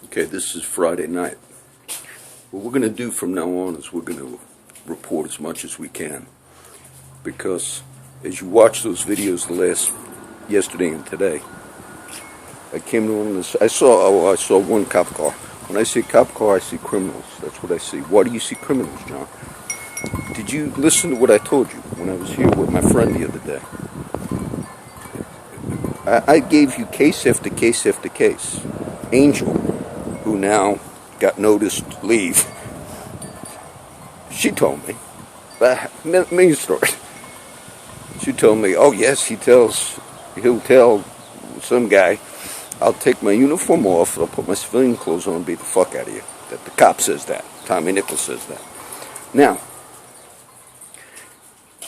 Okay, this is Friday night. What we're going to do from now on is we're going to report as much as we can, because as you watch those videos yesterday and today, I came to one. I saw one cop car. When I see a cop car, I see criminals. That's what I see. Why do you see criminals, John? Did you listen to what I told you when I was here with my friend the other day? I gave you case after case after case. Angel, who now got notice to leave, she told me, main story. She told me, oh yes, he'll tell some guy, I'll take my uniform off, I'll put my civilian clothes on and beat the fuck out of you. That the cop says that. Tommy Nichols says that. Now,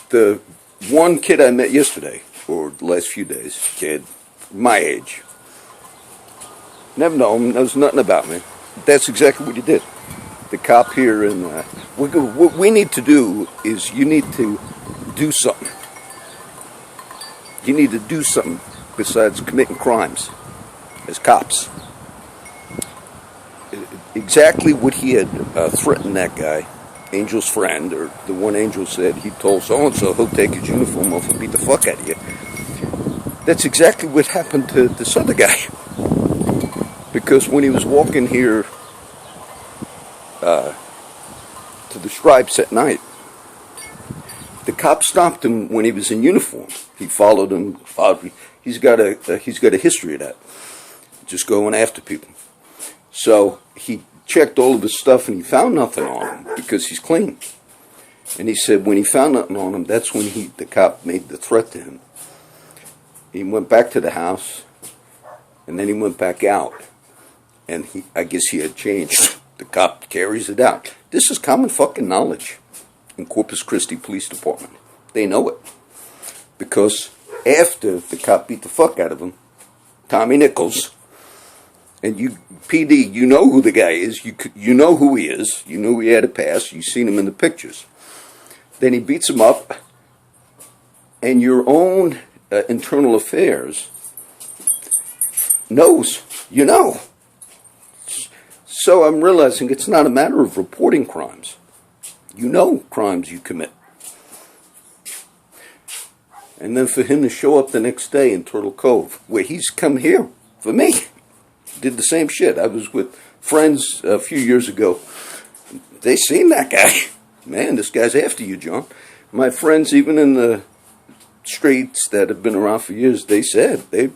the one kid I met yesterday, or the last few days, kid, my age, never known, knows nothing about me. That's exactly what he did. The cop here, and what we need to do is you need to do something. You need to do something besides committing crimes as cops. Exactly what he had threatened that guy, Angel's friend, or the one Angel said he told so-and-so he'll take his uniform off and beat the fuck out of you. That's exactly what happened to this other guy. Because when he was walking here to the Stripes at night, the cop stopped him when he was in uniform. He followed him. He's got a history of that, just going after people. So he checked all of his stuff and he found nothing on him because he's clean. And he said when he found nothing on him, that's when the cop made the threat to him. He went back to the house, and then he went back out, and I guess he had changed. The cop carries it out. This is common fucking knowledge in Corpus Christi Police Department. They know it. Because after the cop beat the fuck out of him, Tommy Nichols, and you, PD, you know who the guy is, you know who he is, you know he had a past, you've seen him in the pictures. Then he beats him up, and your own internal affairs knows, you know. So I'm realizing it's not a matter of reporting crimes. You know crimes you commit. And then for him to show up the next day in Turtle Cove, where he's come here for me, did the same shit. I was with friends a few years ago. They seen that guy. Man, this guy's after you, John. My friends, even in the streets that have been around for years, they said, you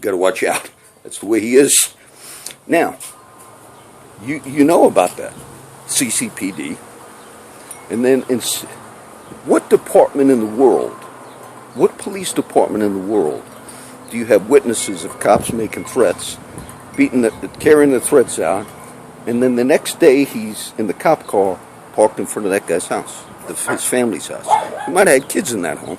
got to watch out. That's the way he is. Now, you know about that, CCPD. And then what department in the world, what police department in the world do you have witnesses of cops making threats, carrying the threats out, and then the next day he's in the cop car parked in front of that guy's house, his family's house? He might have had kids in that home.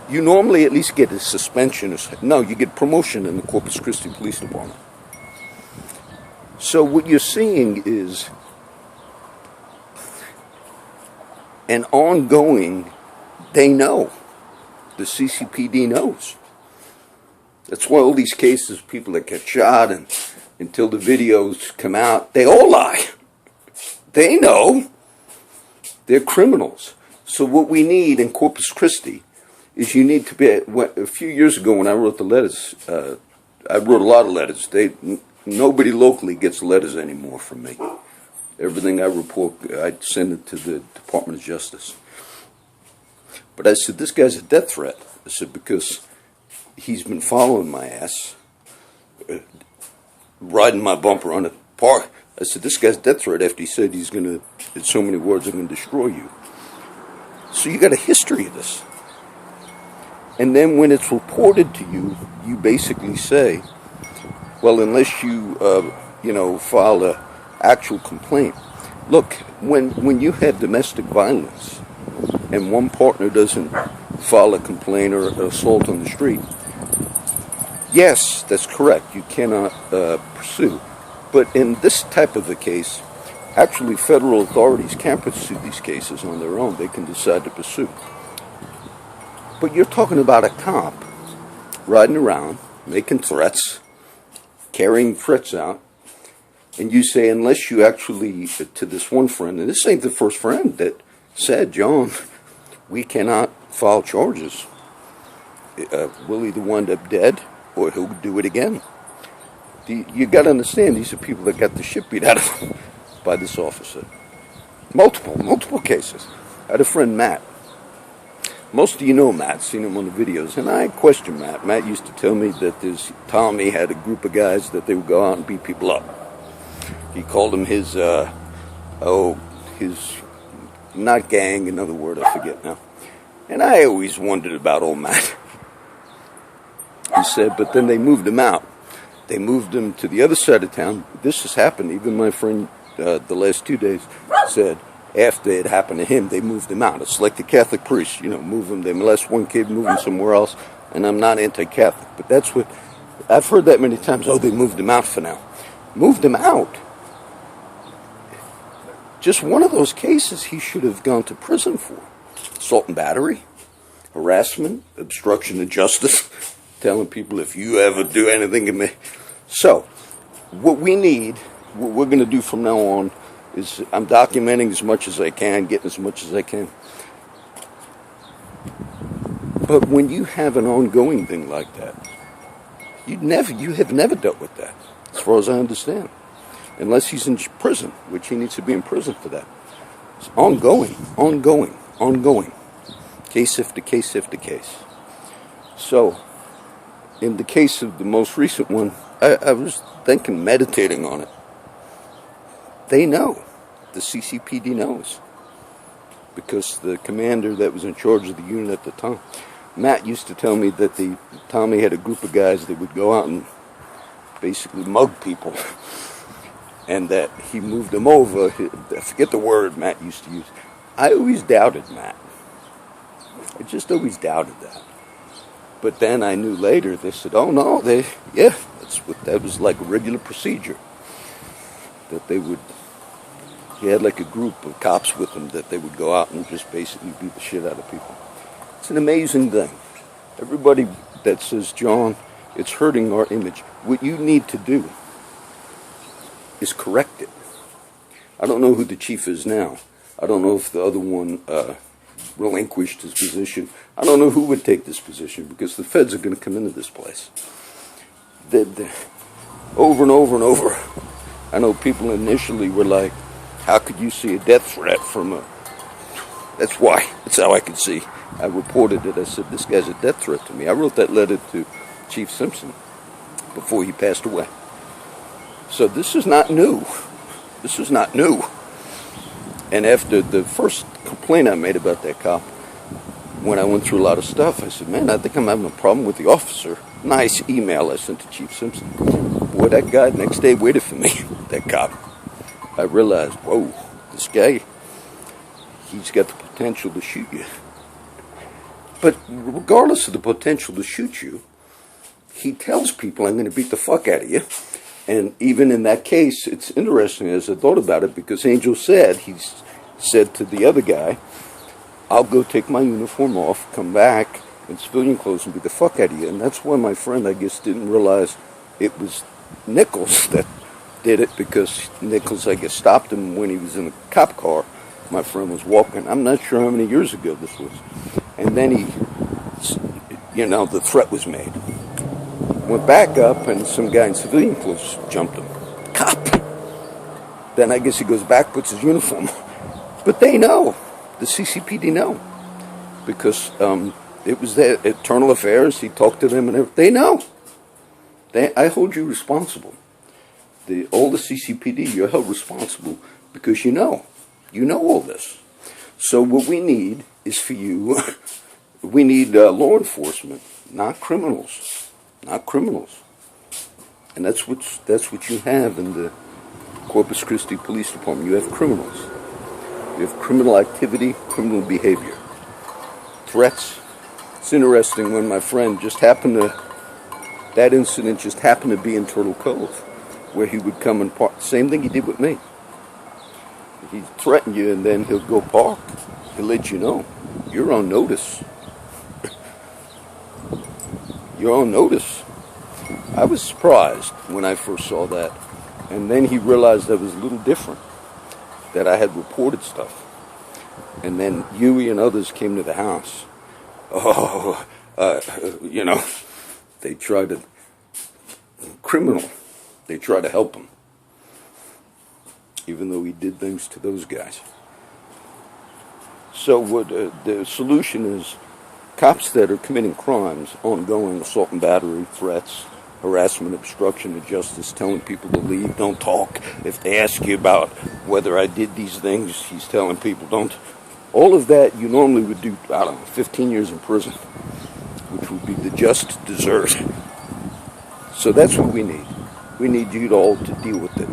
You normally at least get a suspension. No, you get promotion in the Corpus Christi Police Department. So what you're seeing is an ongoing, they know. The CCPD knows. That's why all these cases, people that get shot, and until the videos come out, they all lie. They know. They're criminals. So what we need in Corpus Christi is you need to be, a few years ago when I wrote the letters, I wrote a lot of letters. Nobody locally gets letters anymore from me. Everything I report, I send it to the Department of Justice. But I said, this guy's a death threat. I said, because he's been following my ass, riding my bumper on the park. I said, this guy's a death threat after he said he's going to, in so many words, I'm going to destroy you. So you got a history of this. And then when it's reported to you, you basically say, well, unless you, file an actual complaint. Look, when you have domestic violence and one partner doesn't file a complaint or assault on the street, yes, that's correct. You cannot pursue. But in this type of a case, actually federal authorities can't pursue these cases on their own. They can decide to pursue. But you're talking about a cop riding around, making threats, carrying threats out, and you say, unless you actually, to this one friend, and this ain't the first friend that said, John, we cannot file charges. We'll either wind up dead or he'll do it again. You got to understand, these are people that got the shit beat out of them by this officer. Multiple cases. I had a friend, Matt. Most of you know Matt, seen him on the videos, and I question Matt. Matt used to tell me that Tommy had a group of guys that they would go out and beat people up. He called them his not gang, another word I forget now. And I always wondered about old Matt. He said, but then they moved him out. They moved him to the other side of town. This has happened. Even my friend, the last 2 days, said after it happened to him, they moved him out. It's like the Catholic priests, move him. They molest one kid, move him somewhere else. And I'm not anti-Catholic, but that's what I've heard that many times. Oh, they moved him out for now. Moved him out. Just one of those cases he should have gone to prison for. Assault and battery, harassment, obstruction of justice, telling people if you ever do anything to me. So, what we need, what we're going to do from now on, is I'm documenting as much as I can, getting as much as I can. But when you have an ongoing thing like that, you have never dealt with that, as far as I understand. Unless he's in prison, which he needs to be in prison for that. It's ongoing. Case after case after case. So, in the case of the most recent one, I was thinking, meditating on it. They know. The CCPD knows. Because the commander that was in charge of the unit at the time, Matt used to tell me that Tommy had a group of guys that would go out and basically mug people. And that he moved them over. I forget the word Matt used to use. I always doubted Matt. I just always doubted that. But then I knew later, they said, oh no, that was like a regular procedure. That he had like a group of cops with him that they would go out and just basically beat the shit out of people. It's an amazing thing. Everybody that says, John, it's hurting our image. What you need to do is correct it. I don't know who the chief is now. I don't know if the other one relinquished his position. I don't know who would take this position because the feds are going to come into this place. Over and over and over. I know people initially were like, how could you see a death threat from a... That's why. That's how I could see. I reported it. I said, this guy's a death threat to me. I wrote that letter to Chief Simpson before he passed away. So this is not new. This is not new. And after the first complaint I made about that cop, when I went through a lot of stuff, I said, man, I think I'm having a problem with the officer. Nice email I sent to Chief Simpson. Boy, that guy next day waited for me, that cop. I realized, whoa, this guy, he's got the potential to shoot you. But regardless of the potential to shoot you, he tells people, I'm going to beat the fuck out of you. And even in that case, it's interesting as I thought about it, because Angel said, he said to the other guy, I'll go take my uniform off, come back in civilian clothes and beat the fuck out of you. And that's why my friend, I guess, didn't realize it was Nichols that did it, because Nichols, I guess, stopped him when he was in a cop car. My friend was walking. I'm not sure how many years ago this was. And then the threat was made. Went back up, and some guy in civilian clothes jumped him. Cop! Then I guess he goes back, puts his uniform on. But they know. The CCPD know. Because it was their internal affairs. He talked to them and everything. They know. I hold you responsible. All the CCPD, you're held responsible because you know. You know all this. So what we need is for you, we need law enforcement, not criminals. Not criminals. And that's what you have in the Corpus Christi Police Department. You have criminals. You have criminal activity, criminal behavior. Threats. It's interesting when my friend that incident just happened to be in Turtle Cove, where he would come and park. Same thing he did with me. He'd threaten you, and then he'll go park. He'll let you know. You're on notice. You're on notice. I was surprised when I first saw that. And then he realized I was a little different, that I had reported stuff. And then Huey and others came to the house. Oh, they tried to, criminal, they tried to help him, even though he did things to those guys. So what the solution is, cops that are committing crimes, ongoing assault and battery, threats, harassment, obstruction of justice, telling people to leave, don't talk. If they ask you about whether I did these things, he's telling people don't. All of that you normally would do, 15 years in prison, which would be the just desert. So that's what we need. We need you all to deal with it.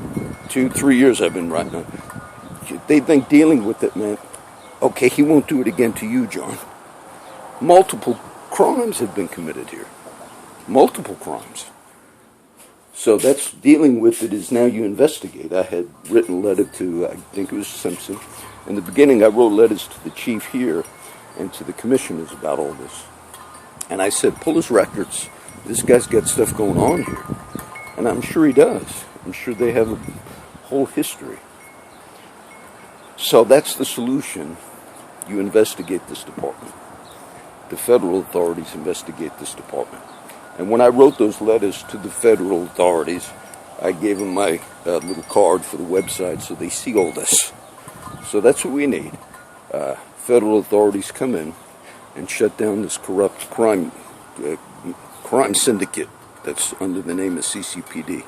2-3 years I've been writing on. They think dealing with it meant, okay, he won't do it again to you, John. Multiple crimes have been committed here. Multiple crimes. So that's dealing with it is now you investigate. I had written a letter to, I think it was Simpson. In the beginning, I wrote letters to the chief here and to the commissioners about all this. And I said, pull his records. This guy's got stuff going on here. And I'm sure he does. I'm sure they have a whole history. So that's the solution. You investigate this department. The federal authorities investigate this department. And when I wrote those letters to the federal authorities, I gave them my little card for the website so they see all this. So that's what we need. Federal authorities come in and shut down this corrupt crime syndicate that's under the name of CCPD.